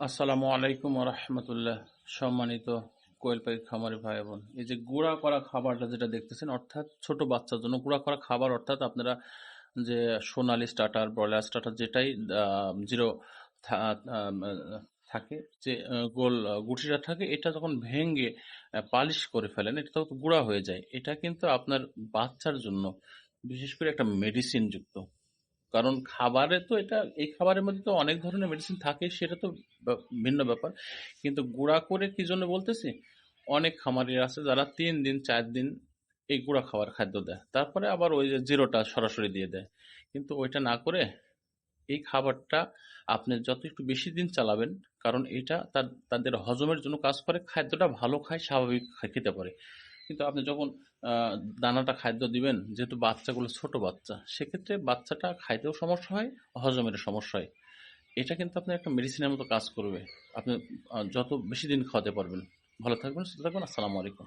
আসসালামু আলাইকুম রহমতুল্লাহ। সম্মানিত কোয়েল পাখি খামারি ভাই বোন, এই যে গুঁড়া করা খাবারটা যেটা দেখতেছেন, অর্থাৎ ছোট বাচ্চার জন্য গুঁড়া করা খাবার, অর্থাৎ আপনারা যে সোনালি স্টার্টার, ব্রয়লার স্টার্টার যেটাই জিরো থাকে, যে গোল গুটিটা থাকে, এটা যখন ভেঙে পালিশ করে ফেলেন, এটা তো গুঁড়া হয়ে যায়। এটা কিন্তু আপনার বাচ্চার জন্য বিশেষ করে একটা মেডিসিন যুক্ত। কারণ খাবারে তো এটা, এই খাবারের মধ্যে তো অনেক ধরনের মেডিসিন থাকে, সেটা তো ভিন্ন ব্যাপার। কিন্তু গুঁড়া করে কি জন্য বলতেছি, অনেক খামারি আছে যারা 3 দিন 4 দিন এই গুঁড়া খাবার খাদ্য দেয়, তারপরে আবার ওই যে জিরোটা সরাসরি দিয়ে দেয়। কিন্তু ওইটা না করে এই খাবারটা আপনি যত একটু বেশি দিন চালাবেন, কারণ এটা তাদের হজমের জন্য কাজ করে, খাদ্যটা ভালো খায়, স্বাভাবিক খেতে পারে। কিন্তু আপনি যখন আহ, দানাটা খাদ্য দিবেন, যেহেতু বাচ্চাগুলো ছোট বাচ্চা, সেক্ষেত্রে বাচ্চাটা খাইতেও সমস্যা হয়, হজমের সমস্যা হয়। এটা কিন্তু আপনার একটা মেডিসিনের মতো কাজ করবে। আপনি যত বেশি দিন খাওয়াতে পারবেন। ভালো থাকবেন, সুস্থ থাকবেন। আসসালামু আলাইকুম।